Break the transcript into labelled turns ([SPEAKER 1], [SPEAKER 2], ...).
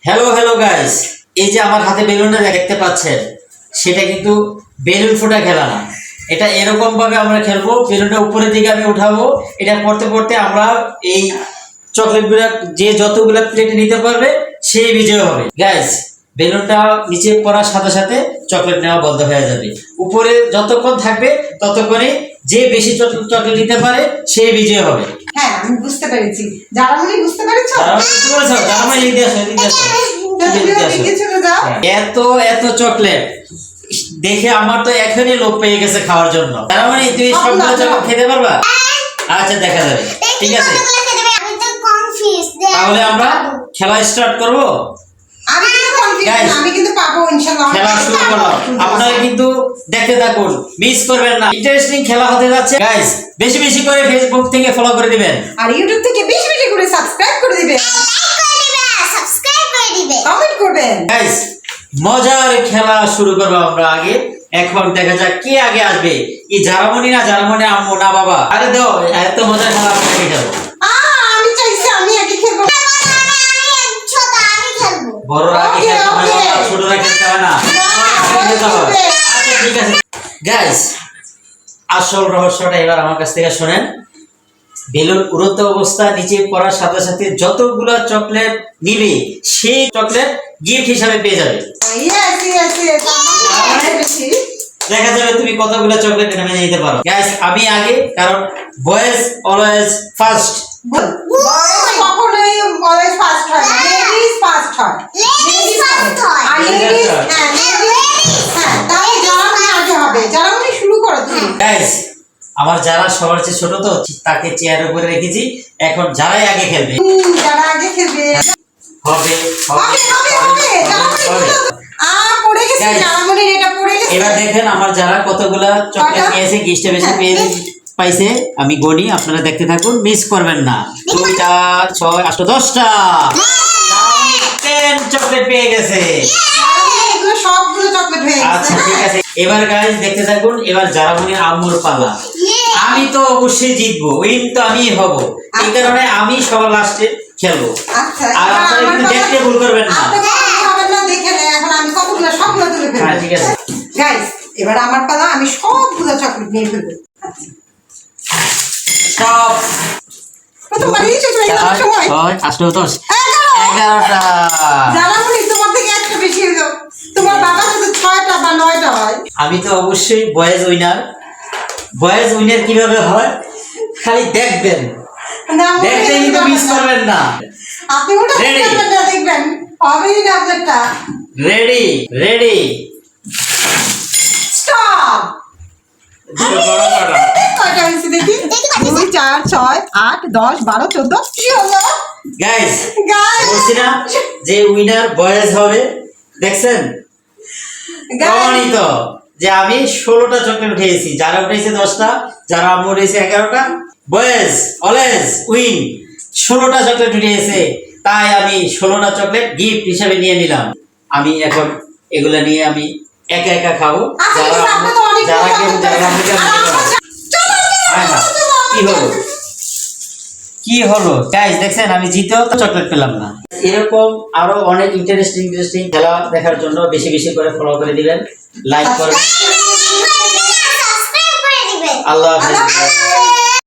[SPEAKER 1] Hello hello guys, এই যে আমার হাতে বেলুনটা দেখতে পাচ্ছেন, সেটা কিন্তু বেলুন ফোটা খেলা না। এটা এরকম ভাবে আমরা খেলবো, বেলুনটা উপরের দিকে আমি উঠাবো, এটা পড়তে পড়তে আমরা এই চকলেটগুলো যে যতগুলো প্লেটে নিতে পারবে সেই বিজয় হবে। গাইস, বেলুনটা নিচে পড়ার সাথে সাথে চকলেট নেওয়া বন্ধ হয়ে যাবে। উপরে যতক্ষণ থাকবে ততক্ষণে যে বেশি চকলেট নিতে পারে সেই বিজয় হবে।
[SPEAKER 2] হ্যাঁ, আমি বুঝতে পেরেছি। যারা মনে বুঝতে পেরেছো?
[SPEAKER 1] এত এত চকলেট দেখে আমার তো এখনই লোভ পেয়ে গেছে খাওয়ার জন্য। তার মানে তুই সবগুলো চকলেট খেতে পারবা? আচ্ছা, দেখা যাবে। ঠিক আছে, তাহলে আমরা খেলা স্টার্ট করব।
[SPEAKER 2] আমি কিন্তু পাবো ইনশাআল্লাহ।
[SPEAKER 1] খেলা শুরু করলাম, আপনারা কিন্তু দেখতে থাকুন, মিস করবেন না। ইন্টারেস্টিং খেলা হতে যাচ্ছে। গাইস, বেশি বেশি করে ফেসবুক থেকে ফলো করে দিবেন
[SPEAKER 2] আর ইউটিউব থেকে বেশি বেশি করে সাবস্ক্রাইব করে দিবেন, কমেন্ট করবেন।
[SPEAKER 1] গাইস, মজার খেলা শুরু করব আমরা। আগে এখন দেখা যাক কে আগে আসবে। কি জারামণি না জারামণি, আম্মু না বাবা? আরে দাও, এত মজার খেলা আমরা আগে খেলবো।
[SPEAKER 2] আমি চাইছি আমি আগে খেলবো।
[SPEAKER 1] বড়রা আগে খেলতে হয়, ছোটরা খেলতে হয় না। আচ্ছা, ঠিক আছে গাইস, আসল রহস্যটা এবার আমার কাছ থেকে শুনেন। বেলুন উড়ন্ত অবস্থা নিচে পড়ার সাথে সাথে যতগুলো চকলেট নিবে সেই চকলেট গিফট হিসাবে পেয়ে যাবে। দেখা যাবে তুমি কতগুলো চকলেট এনে নিতে পারো। গাইস, আমি আগে, কারণ বয়েজ অলওয়েজ ফার্স্ট।
[SPEAKER 2] কখনোই অলওয়েজ ফার্স্ট হয় না, লেডিজ ফার্স্ট হয়। আর লেডিজ হ্যাঁ, তাই জারামণি আগে হবে। জারামণি শুরু করো তুমি।
[SPEAKER 1] গাইস, আমার যারা সবার চেয়ে ছোট তো তাকে চেয়ারের উপরে রেখেছি। এখন যারাই আগে খেলবে
[SPEAKER 2] যারা আগে খেলবে
[SPEAKER 1] হবে
[SPEAKER 2] পড়ে গেছে, জারামণির এটা পড়ে গেছে।
[SPEAKER 1] এবার দেখেন আমার যারা কতগুলা চকলেট নিয়েছে, গিফটে বেশি পাইছে আমি গনি, আপনারা দেখতে থাকুন, মিস করবেন না। 2 4 6 8 10টা চকলেট পেয়ে গেছে।
[SPEAKER 2] সবগুলো চকলেট হয়ে গেছে।
[SPEAKER 1] আচ্ছা, ঠিক আছে, এবার গাইস দেখতে থাকুন। এবার জারামণির আম্মুর পালা। আমি তো অবশ্যই জিতবো, উইন তো আমিই হব। এই কারণে আমি সবার লাস্টে খেলবো।
[SPEAKER 2] আচ্ছা,
[SPEAKER 1] আর আপনারা কিন্তু দেখতে ভুল করবেন না।
[SPEAKER 2] দেখে নে, এখন আমি কতগুলো সবগুলো তুলে ফেলবো।
[SPEAKER 1] হ্যাঁ, ঠিক আছে
[SPEAKER 2] গাইস, এবার আমার পালা, আমি সবগুলো চকলেট নিয়ে ফেলবো।
[SPEAKER 1] স্টপ।
[SPEAKER 2] প্রথমবারই শেষ হয়ে গেল সময়।
[SPEAKER 1] 6 8 10 11টা।
[SPEAKER 2] জারামণি তোমার থেকে একটা বেশি হলো। তোমার বাবা শুধু 6টা বা 9টা হয়।
[SPEAKER 1] আমি তো অবশ্যই বয়েজ উইনার। বয়েজ উইনার কিভাবে হয় খালি দেখবেন, দেখতে কিন্তু মিস করবেন না।
[SPEAKER 2] আপনি ওটা দেখবেন, হবেই না আপনারটা।
[SPEAKER 1] Ready ready
[SPEAKER 2] stop. কয়টা হয়েছে দেখি? 2 4 6 8 10 12 14 কি হলো?
[SPEAKER 1] গাইস, বলছি না যে উইনার বয়েজ হবে? দেখছেন প্রমাণিত যে আমি 16টা চকলেট উঠেছি, যারা উঠেছে 10টা, যারা আম্মু উঠেছে 11টা। Boys always win. 16টা চকলেট উঠেছে, তাই আমি 16টা চকলেট গিফট হিসেবে নিয়ে নিলাম। আমি এখন এগুলা নিয়ে আমি একা একা খাবো। কি হলো গাইস, দেখছেন আমি জিতেও তো চকলেট পেলাম না। এরকম আরো অনেক ইন্টারেস্টিং খেলা দেখার জন্য বেশি বেশি করে ফলো করে দিবেন, লাইক করবেন। আল্লাহ হাফেজ।